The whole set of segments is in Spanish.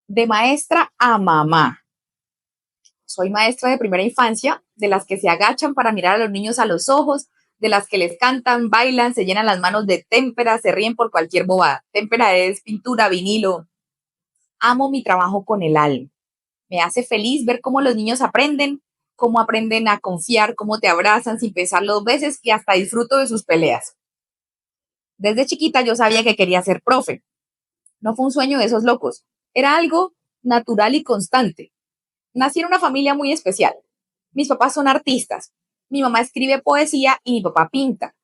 De maestra a mamá. Soy maestra de primera infancia, de las que se agachan para mirar a los niños a los ojos, de las que les cantan, bailan, se llenan las manos de témpera, se ríen por cualquier bobada. Témpera es pintura, vinilo. Amo mi trabajo con el alma. Me hace feliz ver cómo los niños aprenden, cómo aprenden a confiar, cómo te abrazan sin pensarlo dos veces y hasta disfruto de sus peleas. Desde chiquita yo sabía que quería ser profe. No fue un sueño de esos locos. Era algo natural y constante. Nací en una familia muy especial. Mis papás son artistas. Mi mamá escribe poesía y mi papá pinta.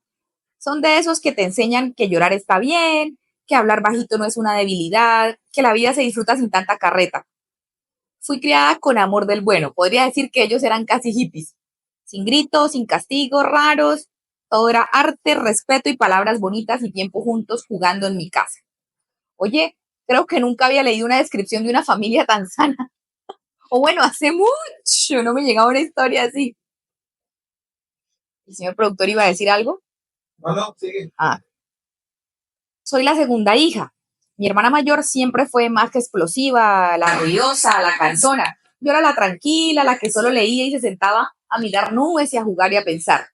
Son de esos que te enseñan que llorar está bien, que hablar bajito no es una debilidad, que la vida se disfruta sin tanta carreta. Fui criada con amor del bueno. Podría decir que ellos eran casi hippies. Sin gritos, sin castigos raros. Todo era arte, respeto y palabras bonitas y tiempo juntos jugando en mi casa. Oye, creo que nunca había leído una descripción de una familia tan sana. O bueno, hace mucho no me llegaba una historia así. ¿El señor productor iba a decir algo? No, sigue. Soy la segunda hija. Mi hermana mayor siempre fue más que explosiva, la ruidosa, la cansona. Yo era la tranquila, la que solo leía y se sentaba a mirar nubes y a jugar y a pensar.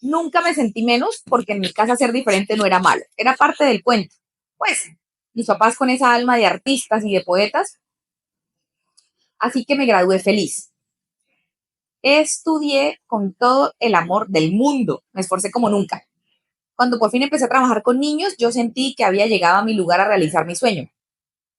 Nunca me sentí menos porque en mi casa ser diferente no era malo, era parte del cuento. Pues, mis papás con esa alma de artistas y de poetas, así que me gradué feliz. Estudié con todo el amor del mundo, me esforcé como nunca. Cuando por fin empecé a trabajar con niños, yo sentí que había llegado a mi lugar a realizar mi sueño.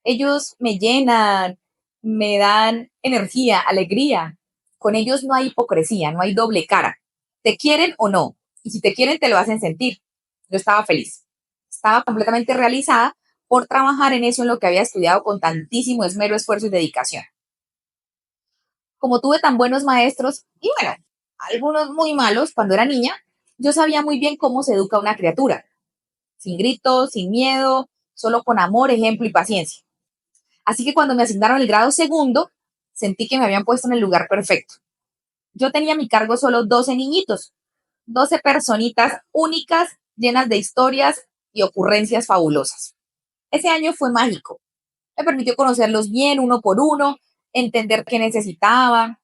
Ellos me llenan, me dan energía, alegría. Con ellos no hay hipocresía, no hay doble cara. Te quieren o no, y si te quieren te lo hacen sentir. Yo estaba feliz, estaba completamente realizada por trabajar en eso en lo que había estudiado con tantísimo esmero, esfuerzo y dedicación. Como tuve tan buenos maestros, y bueno, algunos muy malos cuando era niña, yo sabía muy bien cómo se educa una criatura, sin gritos, sin miedo, solo con amor, ejemplo y paciencia. Así que cuando me asignaron el grado segundo, sentí que me habían puesto en el lugar perfecto. Yo tenía a mi cargo solo 12 niñitos, 12 personitas únicas, llenas de historias y ocurrencias fabulosas. Ese año fue mágico. Me permitió conocerlos bien uno por uno, entender qué necesitaban,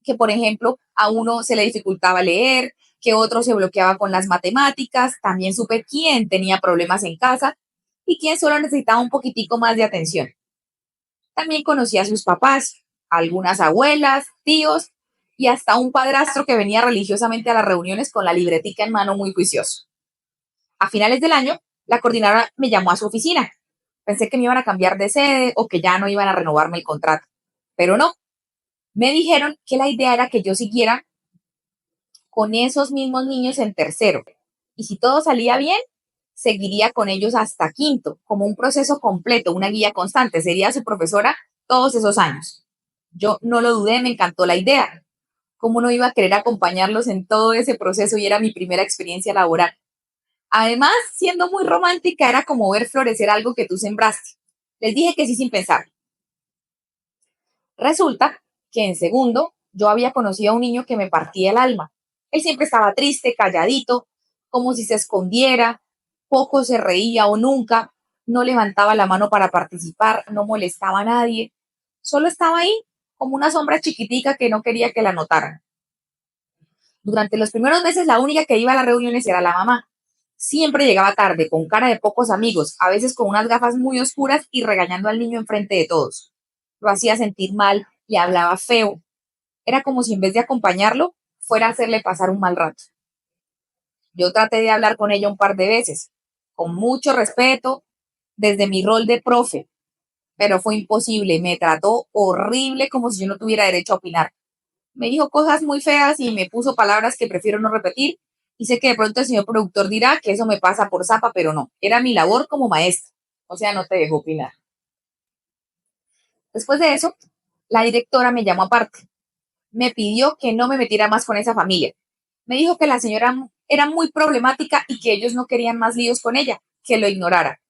que por ejemplo a uno se le dificultaba leer, que otro se bloqueaba con las matemáticas, también supe quién tenía problemas en casa y quién solo necesitaba un poquitico más de atención. También conocí a sus papás, algunas abuelas, tíos y hasta un padrastro que venía religiosamente a las reuniones con la libretica en mano muy juicioso. A finales del año, la coordinadora me llamó a su oficina. Pensé que me iban a cambiar de sede o que ya no iban a renovarme el contrato, pero no. Me dijeron que la idea era que yo siguiera con esos mismos niños en tercero. Y si todo salía bien, seguiría con ellos hasta quinto, como un proceso completo, una guía constante. Sería su profesora todos esos años. Yo no lo dudé, me encantó la idea. ¿Cómo no iba a querer acompañarlos en todo ese proceso y era mi primera experiencia laboral? Además, siendo muy romántica, era como ver florecer algo que tú sembraste. Les dije que sí sin pensar. Resulta que en segundo yo había conocido a un niño que me partía el alma. Él siempre estaba triste, calladito, como si se escondiera, poco se reía o nunca, no levantaba la mano para participar, no molestaba a nadie, solo estaba ahí como una sombra chiquitica que no quería que la notaran. Durante los primeros meses la única que iba a las reuniones era la mamá. Siempre llegaba tarde, con cara de pocos amigos, a veces con unas gafas muy oscuras y regañando al niño enfrente de todos. Lo hacía sentir mal, le hablaba feo. Era como si en vez de acompañarlo, fuera a hacerle pasar un mal rato. Yo traté de hablar con ella un par de veces, con mucho respeto, desde mi rol de profe, pero fue imposible. Me trató horrible como si yo no tuviera derecho a opinar. Me dijo cosas muy feas y me puso palabras que prefiero no repetir. Y sé que de pronto el señor productor dirá que eso me pasa por zapa, pero no. Era mi labor como maestra. O sea, no te dejo opinar. Después de eso, la directora me llamó aparte. Me pidió que no me metiera más con esa familia. Me dijo que la señora era muy problemática y que ellos no querían más líos con ella, que lo ignorara.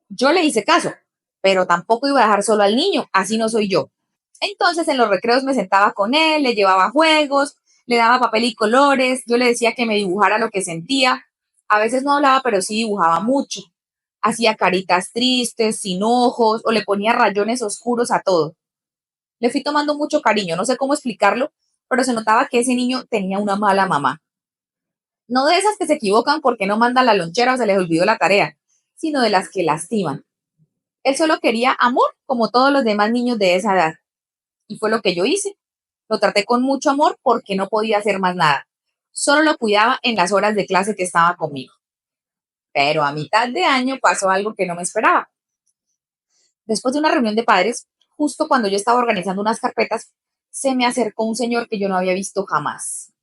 Yo le hice caso, pero tampoco iba a dejar solo al niño, así no soy yo. Entonces en los recreos me sentaba con él, le llevaba juegos, le daba papel y colores, yo le decía que me dibujara lo que sentía. A veces no hablaba, pero sí dibujaba mucho. Hacía caritas tristes, sin ojos, o le ponía rayones oscuros a todo. Le fui tomando mucho cariño, no sé cómo explicarlo, pero se notaba que ese niño tenía una mala mamá. No de esas que se equivocan porque no mandan la lonchera o se les olvidó la tarea, sino de las que lastiman. Él solo quería amor, como todos los demás niños de esa edad. Y fue lo que yo hice. Lo traté con mucho amor porque no podía hacer más nada. Solo lo cuidaba en las horas de clase que estaba conmigo. Pero a mitad de año pasó algo que no me esperaba. Después de una reunión de padres, justo cuando yo estaba organizando unas carpetas, se me acercó un señor que yo no había visto jamás.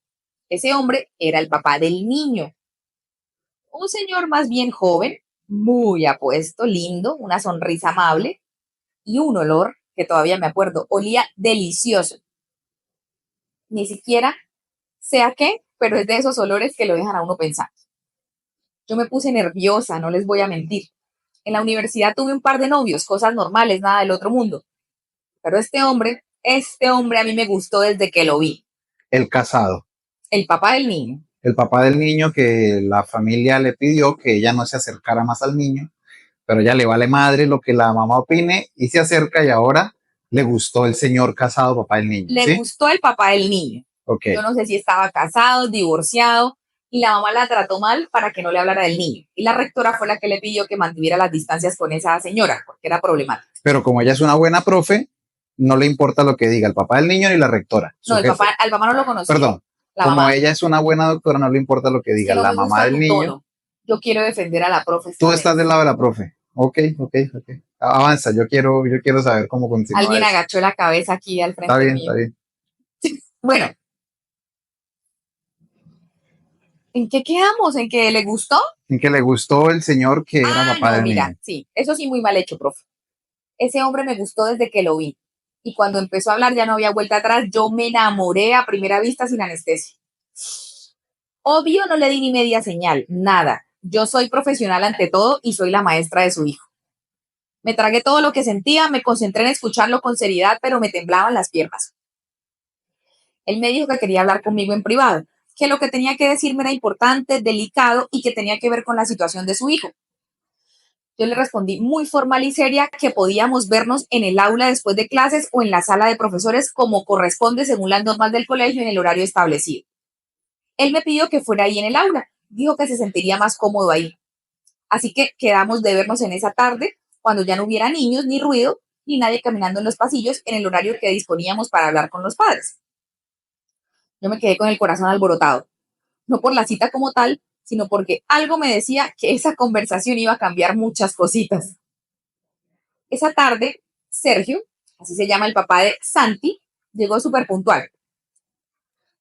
Ese hombre era el papá del niño. Un señor más bien joven, muy apuesto, lindo, una sonrisa amable y un olor que todavía me acuerdo, olía delicioso. Ni siquiera sé a qué, pero es de esos olores que lo dejan a uno pensar. Yo me puse nerviosa, no les voy a mentir. En la universidad tuve un par de novios, cosas normales, nada del otro mundo. Pero este hombre a mí me gustó desde que lo vi. El casado, El papá del niño. el papá del niño que la familia le pidió que ella no se acercara más al niño, pero ella le vale madre lo que la mamá opine y se acerca y ahora le gustó el señor casado, papá del niño, Le ¿sí? gustó el papá del niño. Ok, Yo no sé si estaba casado, divorciado, y la mamá la trató mal para que no le hablara del niño. Y la rectora fue la que le pidió que mantuviera las distancias con esa señora, porque era problemática. pero como ella es una buena profe, no le importa lo que diga el papá del niño ni la rectora, No, su jefe. al papá no lo conocía, Perdón, la como mamá. ella es una buena doctora, no le importa lo que Es diga que no la me mamá gusta del tu niño. tono. Yo quiero defender a la profe Tú esta estás del vez. lado de la profe. Ok, ok, ok. Avanza, yo quiero saber cómo continúa Alguien eso. agachó la cabeza aquí al Está frente bien, mío. está bien. Bueno, ¿en qué quedamos? ¿En que le gustó? En que le gustó el señor que era Ah, papá no, del mira, niño. sí, eso sí muy mal hecho, profe. Ese hombre me gustó desde que lo vi. Y cuando empezó a hablar ya no había vuelta atrás. Yo me enamoré a primera vista sin anestesia. Obvio no le di ni media señal, nada. Yo soy profesional ante todo y soy la maestra de su hijo. Me tragué todo lo que sentía, me concentré en escucharlo con seriedad, pero me temblaban las piernas. Él me dijo que quería hablar conmigo en privado, que lo que tenía que decirme era importante, delicado y que tenía que ver con la situación de su hijo. Yo le respondí muy formal y seria que podíamos vernos en el aula después de clases o en la sala de profesores como corresponde según las normas del colegio en el horario establecido. Él me pidió que fuera ahí en el aula. Dijo que se sentiría más cómodo ahí. Así que quedamos de vernos en esa tarde, cuando ya no hubiera niños, ni ruido, ni nadie caminando en los pasillos en el horario que disponíamos para hablar con los padres. Yo me quedé con el corazón alborotado, no por la cita como tal, sino porque algo me decía que esa conversación iba a cambiar muchas cositas. Esa tarde, Sergio, así se llama el papá de Santi, llegó súper puntual.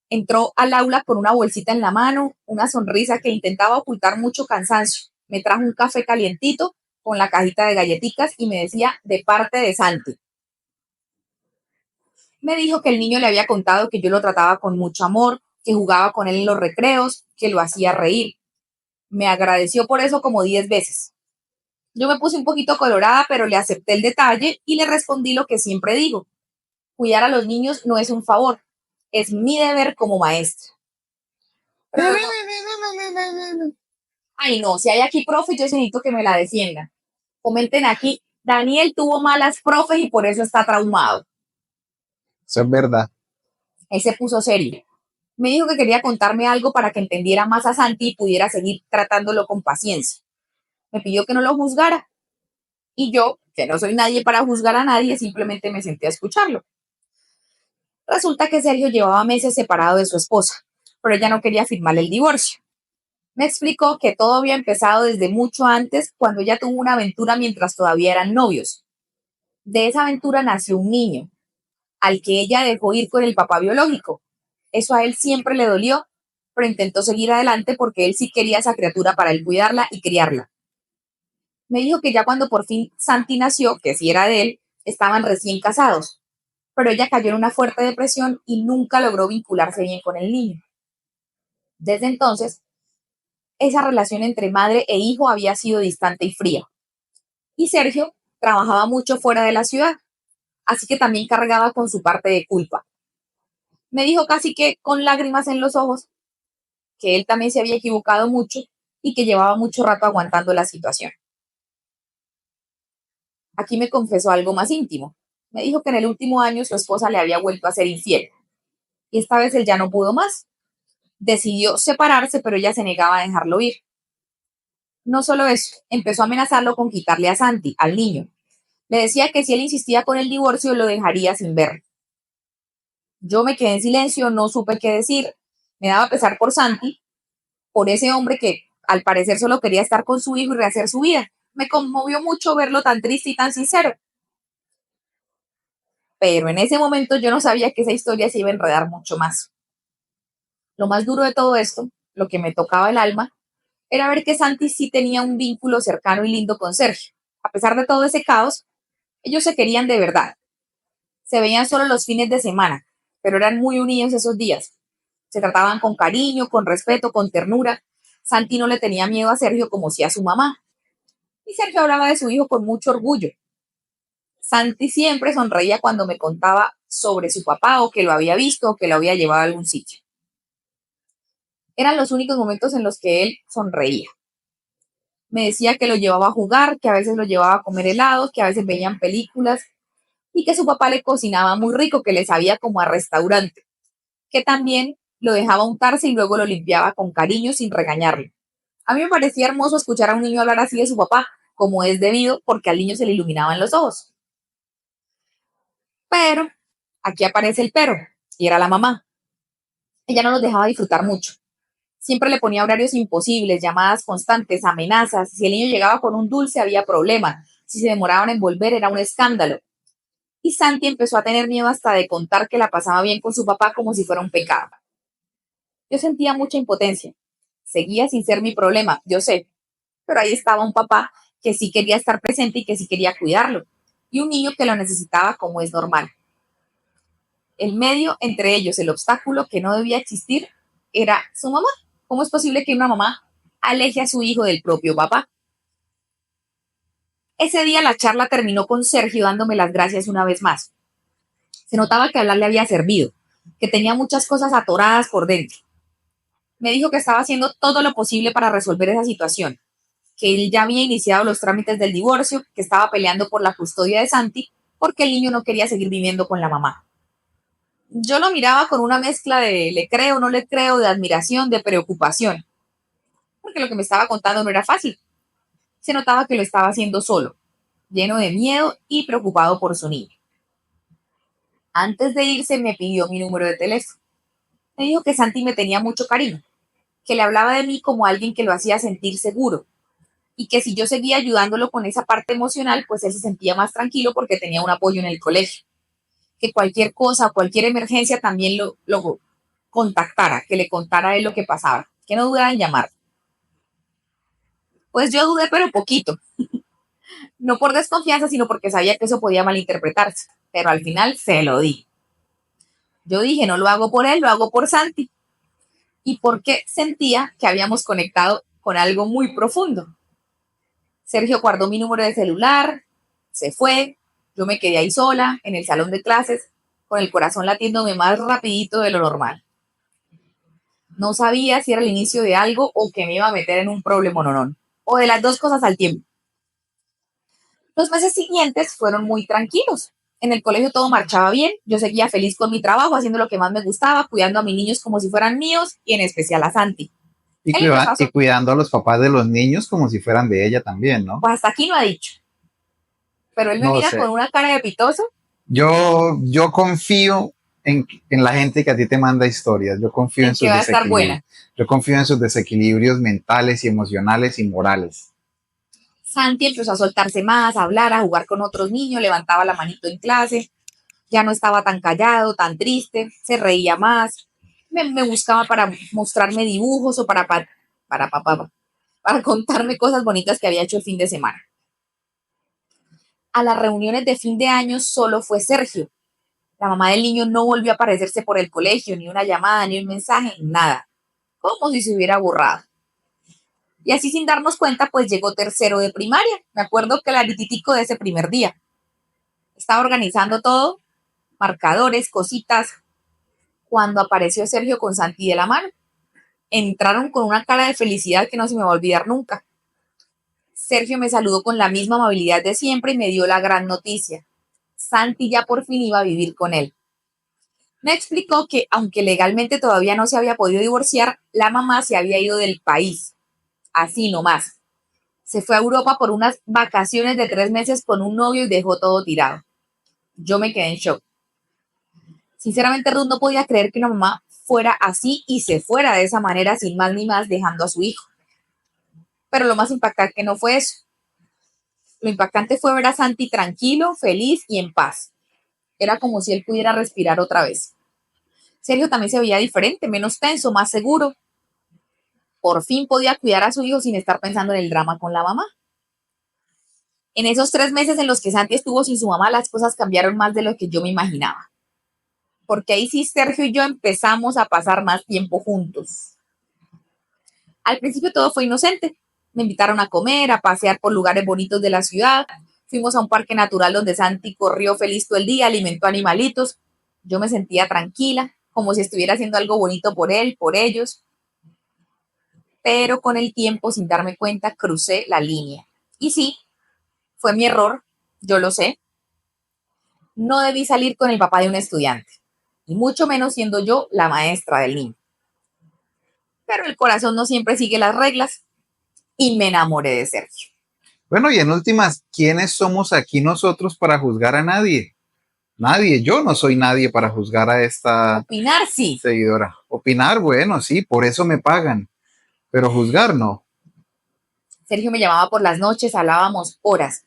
Entró al aula con una bolsita en la mano, una sonrisa que intentaba ocultar mucho cansancio. Me trajo un café calientito con la cajita de galletitas y me decía de parte de Santi. Me dijo que el niño le había contado que yo lo trataba con mucho amor, que jugaba con él en los recreos, que lo hacía reír. Me agradeció por eso como 10 veces. Yo me puse un poquito colorada, pero le acepté el detalle y le respondí lo que siempre digo. Cuidar a los niños no es un favor, es mi deber como maestra. Pero luego, ay no, si hay aquí profe, yo necesito que me la defiendan. Comenten aquí, Daniel tuvo malas profes y por eso está traumado. Eso es verdad. Él se puso serio. Me dijo que quería contarme algo para que entendiera más a Santi y pudiera seguir tratándolo con paciencia. Me pidió que no lo juzgara. Y yo, que no soy nadie para juzgar a nadie, simplemente me senté a escucharlo. Resulta que Sergio llevaba meses separado de su esposa, pero ella no quería firmarle el divorcio. Me explicó que todo había empezado desde mucho antes, cuando ella tuvo una aventura mientras todavía eran novios. De esa aventura nació un niño, al que ella dejó ir con el papá biológico. Eso a él siempre le dolió, pero intentó seguir adelante porque él sí quería esa criatura para él cuidarla y criarla. Me dijo que ya cuando por fin Santi nació, que sí era de él, estaban recién casados, pero ella cayó en una fuerte depresión y nunca logró vincularse bien con el niño. Desde entonces, esa relación entre madre e hijo había sido distante y fría. Y Sergio trabajaba mucho fuera de la ciudad, así que también cargaba con su parte de culpa. Me dijo casi que con lágrimas en los ojos que él también se había equivocado mucho y que llevaba mucho rato aguantando la situación. Aquí me confesó algo más íntimo. Me dijo que en el último año su esposa le había vuelto a ser infiel y esta vez él ya no pudo más. Decidió separarse, pero ella se negaba a dejarlo ir. No solo eso, empezó a amenazarlo con quitarle a Santi, al niño. Le decía que si él insistía con el divorcio lo dejaría sin ver. Yo me quedé en silencio, no supe qué decir. Me daba pesar por Santi, por ese hombre que al parecer solo quería estar con su hijo y rehacer su vida. Me conmovió mucho verlo tan triste y tan sincero. Pero en ese momento yo no sabía que esa historia se iba a enredar mucho más. Lo más duro de todo esto, lo que me tocaba el alma, era ver que Santi sí tenía un vínculo cercano y lindo con Sergio. A pesar de todo ese caos, ellos se querían de verdad. Se veían solo los fines de semana, pero eran muy unidos esos días. Se trataban con cariño, con respeto, con ternura. Santi no le tenía miedo a Sergio como si a su mamá. Y Sergio hablaba de su hijo con mucho orgullo. Santi siempre sonreía cuando me contaba sobre su papá o que lo había visto o que lo había llevado a algún sitio. Eran los únicos momentos en los que él sonreía. Me decía que lo llevaba a jugar, que a veces lo llevaba a comer helados, que a veces veían películas y que su papá le cocinaba muy rico, que le sabía como a restaurante, que también lo dejaba untarse y luego lo limpiaba con cariño sin regañarlo. A mí me parecía hermoso escuchar a un niño hablar así de su papá, como es debido, porque al niño se le iluminaban los ojos. Pero aquí aparece el pero, y era la mamá. Ella no los dejaba disfrutar mucho. Siempre le ponía horarios imposibles, llamadas constantes, amenazas. Si el niño llegaba con un dulce, había problema. Si se demoraban en volver, era un escándalo. Y Santi empezó a tener miedo hasta de contar que la pasaba bien con su papá como si fuera un pecado. Yo sentía mucha impotencia. Seguía sin ser mi problema, yo sé, pero ahí estaba un papá que sí quería estar presente y que sí quería cuidarlo, y un niño que lo necesitaba como es normal. El medio entre ellos, el obstáculo que no debía existir, era su mamá. ¿Cómo es posible que una mamá aleje a su hijo del propio papá? Ese día la charla terminó con Sergio dándome las gracias una vez más. Se notaba que hablar le había servido, que tenía muchas cosas atoradas por dentro. Me dijo que estaba haciendo todo lo posible para resolver esa situación, que él ya había iniciado los trámites del divorcio, que estaba peleando por la custodia de Santi, porque el niño no quería seguir viviendo con la mamá. Yo lo miraba con una mezcla de le creo, no le creo, de admiración, de preocupación, porque lo que me estaba contando no era fácil. Se notaba que lo estaba haciendo solo, lleno de miedo y preocupado por su niño. Antes de irse me pidió mi número de teléfono. Me dijo que Santi me tenía mucho cariño, que le hablaba de mí como alguien que lo hacía sentir seguro y que si yo seguía ayudándolo con esa parte emocional, pues él se sentía más tranquilo porque tenía un apoyo en el colegio. Que cualquier cosa, cualquier emergencia también lo contactara, que le contara a él lo que pasaba, que no dudara en llamar. Pues yo dudé, pero poquito, no por desconfianza, sino porque sabía que eso podía malinterpretarse, pero al final se lo di. Yo dije, no lo hago por él, lo hago por Santi, y porque sentía que habíamos conectado con algo muy profundo. Sergio guardó mi número de celular, se fue, yo me quedé ahí sola, en el salón de clases, con el corazón latiéndome más rapidito de lo normal. No sabía si era el inicio de algo o que me iba a meter en un problema no, o de las dos cosas al tiempo. Los meses siguientes fueron muy tranquilos. En el colegio todo marchaba bien, yo seguía feliz con mi trabajo, haciendo lo que más me gustaba, cuidando a mis niños como si fueran míos y en especial a Santi. Él empezó a Y cuidando a los papás de los niños como si fueran de ella también, ¿no? pues hasta aquí no ha dicho, pero él me No mira sé. con una cara de pitoso. Yo confío en la gente que a ti te manda historias. Yo confío en En que sus va a estar desequilibrios. buena. Yo confío en sus desequilibrios mentales y emocionales y morales. Santi empezó a soltarse más, a hablar, a jugar con otros niños, levantaba la manito en clase, ya no estaba tan callado, tan triste, se reía más, me buscaba para mostrarme dibujos o para, para contarme cosas bonitas que había hecho el fin de semana. A las reuniones de fin de año solo fue Sergio. La mamá del niño no volvió a aparecerse por el colegio, ni una llamada, ni un mensaje, nada, como si se hubiera borrado. Y así sin darnos cuenta, pues llegó tercero de primaria. Me acuerdo que la arititico de ese primer día. Estaba organizando todo, marcadores, cositas, cuando apareció Sergio con Santi de la mano. Entraron con una cara de felicidad que no se me va a olvidar nunca. Sergio me saludó con la misma amabilidad de siempre y me dio la gran noticia. Santi ya por fin iba a vivir con él. Me explicó que, aunque legalmente todavía no se había podido divorciar, la mamá se había ido del país, así nomás. Se fue a Europa por unas vacaciones de 3 meses con un novio y dejó todo tirado. Yo me quedé en shock. Sinceramente, Ruth no podía creer que una mamá fuera así y se fuera de esa manera sin más ni más dejando a su hijo. Pero lo más impactante no fue eso. Lo impactante fue ver a Santi tranquilo, feliz y en paz. Era como si él pudiera respirar otra vez. Sergio también se veía diferente, menos tenso, más seguro. Por fin podía cuidar a su hijo sin estar pensando en el drama con la mamá. En esos 3 meses en los que Santi estuvo sin su mamá, las cosas cambiaron más de lo que yo me imaginaba. Porque ahí sí Sergio y yo empezamos a pasar más tiempo juntos. Al principio todo fue inocente. Me invitaron a comer, a pasear por lugares bonitos de la ciudad. Fuimos a un parque natural donde Santi corrió feliz todo el día, alimentó animalitos. Yo me sentía tranquila, como si estuviera haciendo algo bonito por él, por ellos. Pero con el tiempo, sin darme cuenta, crucé la línea. Y sí, fue mi error, yo lo sé. No debí salir con el papá de un estudiante, y mucho menos siendo yo la maestra del niño. Pero el corazón no siempre sigue las reglas y me enamoré de Sergio. Bueno, y en últimas, ¿quiénes somos aquí nosotros para juzgar a nadie? Nadie, yo no soy nadie para juzgar a esta Opinar sí. seguidora. Opinar, bueno, sí, por eso me pagan, pero juzgar no. Sergio me llamaba por las noches, hablábamos horas.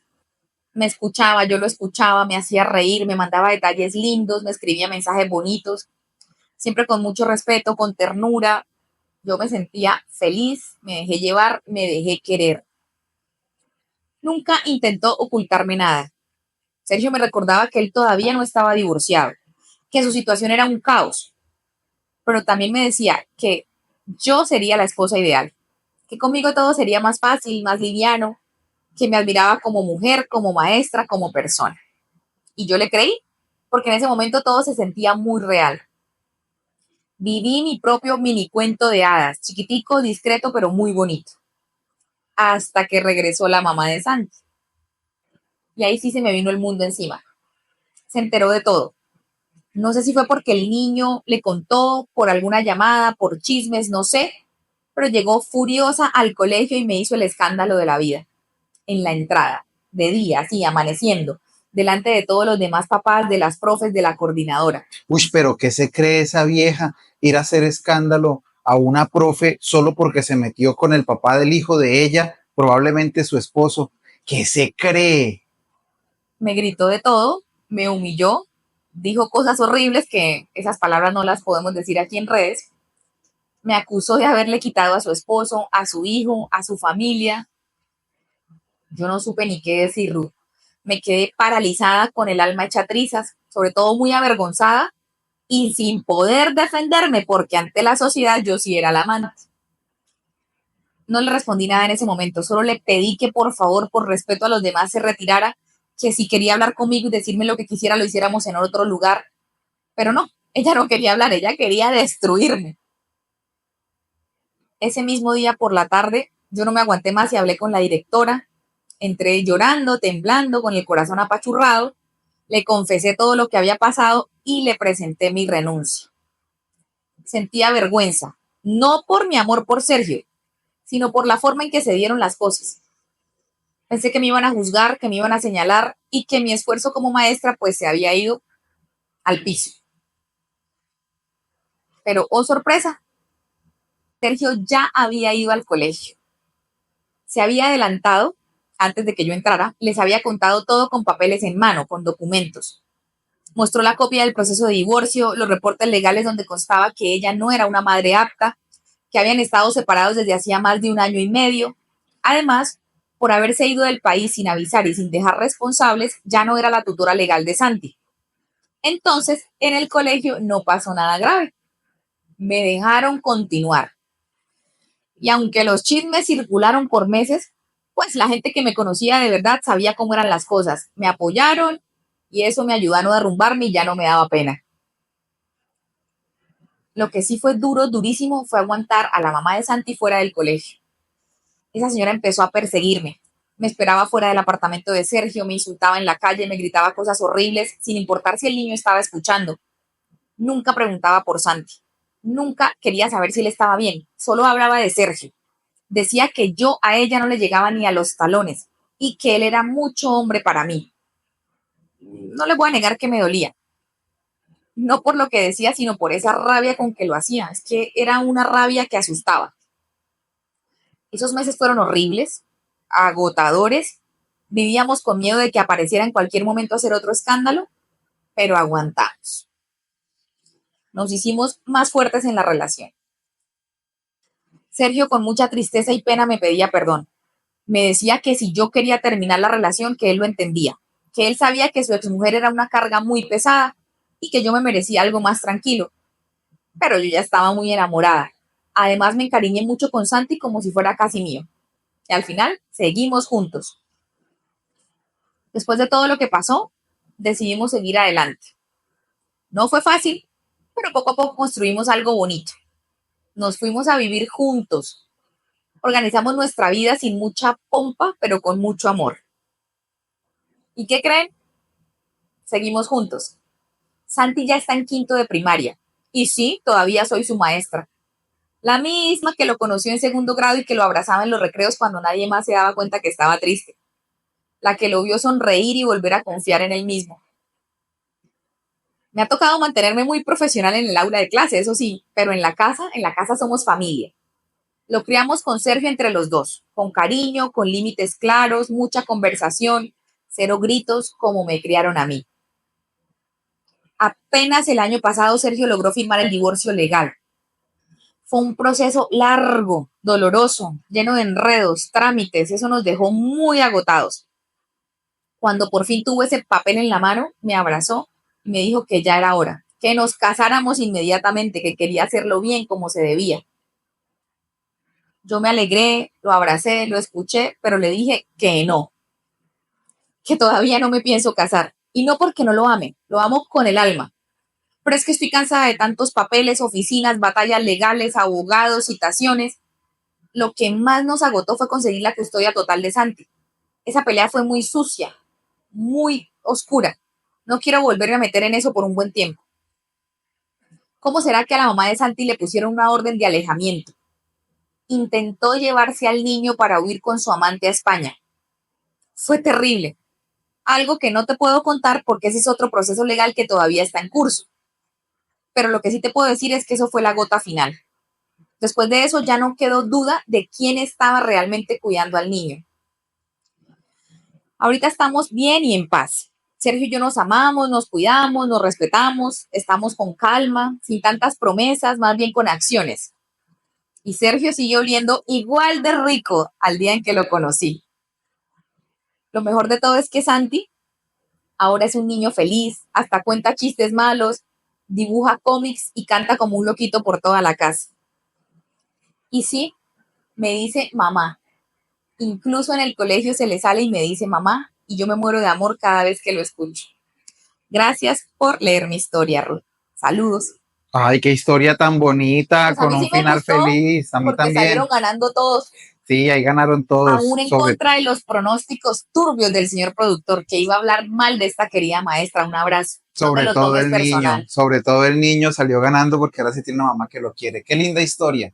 Me escuchaba, yo lo escuchaba, me hacía reír, me mandaba detalles lindos, me escribía mensajes bonitos, siempre con mucho respeto, con ternura. Yo me sentía feliz, me dejé llevar, me dejé querer. Nunca intentó ocultarme nada. Sergio me recordaba que él todavía no estaba divorciado, que su situación era un caos, pero también me decía que yo sería la esposa ideal, que conmigo todo sería más fácil, más liviano, que me admiraba como mujer, como maestra, como persona. Y yo le creí, porque en ese momento todo se sentía muy real. Viví mi propio mini cuento de hadas, chiquitico, discreto, pero muy bonito, hasta que regresó la mamá de Santi. Y ahí sí se me vino el mundo encima. Se enteró de todo. No sé si fue porque el niño le contó, por alguna llamada, por chismes, no sé, pero llegó furiosa al colegio y me hizo el escándalo de la vida. En la entrada, de día, así, amaneciendo, delante de todos los demás papás, de las profes, de la coordinadora. Uy, pero ¿qué se cree esa vieja ir a hacer escándalo a una profe solo porque se metió con el papá del hijo de ella, probablemente su esposo? ¿Qué se cree? Me gritó de todo, me humilló, dijo cosas horribles que esas palabras no las podemos decir aquí en redes. Me acusó de haberle quitado a su esposo, a su hijo, a su familia. Yo no supe ni qué decir, Ruth. Me quedé paralizada con el alma hecha trizas, sobre todo muy avergonzada y sin poder defenderme porque ante la sociedad yo sí era la amante. No le respondí nada en ese momento, solo le pedí que por favor, por respeto a los demás, se retirara, que si quería hablar conmigo y decirme lo que quisiera, lo hiciéramos en otro lugar. Pero no, ella no quería hablar, ella quería destruirme. Ese mismo día por la tarde, yo no me aguanté más y hablé con la directora. Entré llorando, temblando, con el corazón apachurrado. Le confesé todo lo que había pasado y le presenté mi renuncia. Sentía vergüenza, no por mi amor por Sergio, sino por la forma en que se dieron las cosas. Pensé que me iban a juzgar, que me iban a señalar y que mi esfuerzo como maestra pues se había ido al piso. Pero, oh sorpresa, Sergio ya había ido al colegio. Se había adelantado antes de que yo entrara, les había contado todo con papeles en mano, con documentos. Mostró la copia del proceso de divorcio, los reportes legales donde constaba que ella no era una madre apta, que habían estado separados desde hacía más de 1 año y medio. Además, por haberse ido del país sin avisar y sin dejar responsables, ya no era la tutora legal de Santi. Entonces, en el colegio no pasó nada grave. Me dejaron continuar. Y aunque los chismes circularon por meses, pues la gente que me conocía de verdad sabía cómo eran las cosas. Me apoyaron y eso me ayudó a no derrumbarme y ya no me daba pena. Lo que sí fue duro, durísimo, fue aguantar a la mamá de Santi fuera del colegio. Esa señora empezó a perseguirme. Me esperaba fuera del apartamento de Sergio, me insultaba en la calle, me gritaba cosas horribles, sin importar si el niño estaba escuchando. Nunca preguntaba por Santi. Nunca quería saber si él estaba bien. Solo hablaba de Sergio. Decía que yo a ella no le llegaba ni a los talones y que él era mucho hombre para mí. No le voy a negar que me dolía. No por lo que decía, sino por esa rabia con que lo hacía. Es que era una rabia que asustaba. Esos meses fueron horribles, agotadores. Vivíamos con miedo de que apareciera en cualquier momento a hacer otro escándalo, pero aguantamos. Nos hicimos más fuertes en la relación. Sergio, con mucha tristeza y pena, me pedía perdón. Me decía que si yo quería terminar la relación, que él lo entendía, que él sabía que su exmujer era una carga muy pesada y que yo me merecía algo más tranquilo. Pero yo ya estaba muy enamorada. Además, me encariñé mucho con Santi como si fuera casi mío. Y al final, seguimos juntos. Después de todo lo que pasó, decidimos seguir adelante. No fue fácil, pero poco a poco construimos algo bonito. Nos fuimos a vivir juntos. Organizamos nuestra vida sin mucha pompa, pero con mucho amor. ¿Y qué creen? Seguimos juntos. Santi ya está en quinto de primaria. Y sí, todavía soy su maestra. La misma que lo conoció en segundo grado y que lo abrazaba en los recreos cuando nadie más se daba cuenta que estaba triste. La que lo vio sonreír y volver a confiar en él mismo. Me ha tocado mantenerme muy profesional en el aula de clase, eso sí, pero en la casa somos familia. Lo criamos con Sergio entre los dos, con cariño, con límites claros, mucha conversación, cero gritos como me criaron a mí. Apenas el año pasado Sergio logró firmar el divorcio legal. Fue un proceso largo, doloroso, lleno de enredos, trámites, eso nos dejó muy agotados. Cuando por fin tuvo ese papel en la mano, me abrazó y me dijo que ya era hora, que nos casáramos inmediatamente, que quería hacerlo bien como se debía. Yo me alegré, lo abracé, lo escuché, pero le dije que no, que todavía no me pienso casar. Y no porque no lo ame, lo amo con el alma. Pero es que estoy cansada de tantos papeles, oficinas, batallas legales, abogados, citaciones. Lo que más nos agotó fue conseguir la custodia total de Santi. Esa pelea fue muy sucia, muy oscura. No quiero volverme a meter en eso por un buen tiempo. ¿Cómo será que a la mamá de Santi le pusieron una orden de alejamiento? Intentó llevarse al niño para huir con su amante a España. Fue terrible. Algo que no te puedo contar porque ese es otro proceso legal que todavía está en curso. Pero lo que sí te puedo decir es que eso fue la gota final. Después de eso ya no quedó duda de quién estaba realmente cuidando al niño. Ahorita estamos bien y en paz. Sergio y yo nos amamos, nos cuidamos, nos respetamos, estamos con calma, sin tantas promesas, más bien con acciones. Y Sergio sigue oliendo igual de rico al día en que lo conocí. Lo mejor de todo es que Santi ahora es un niño feliz, hasta cuenta chistes malos, dibuja cómics y canta como un loquito por toda la casa. Y sí, me dice mamá. Incluso en el colegio se le sale y me dice mamá, y yo me muero de amor cada vez que lo escucho. Gracias por leer mi historia, Ruth. Saludos. Ay, qué historia tan bonita, Pues a con mí un sí me final gustó feliz. A mí porque salieron también. ganando todos, Sí, ahí ganaron todos. aún en contra de los pronósticos turbios del señor productor, que iba a hablar mal de esta querida maestra. Un abrazo. No te Sobre lo todo tomes el niño. personal. Sobre todo el niño salió ganando porque ahora sí tiene una mamá que lo quiere. Qué linda historia.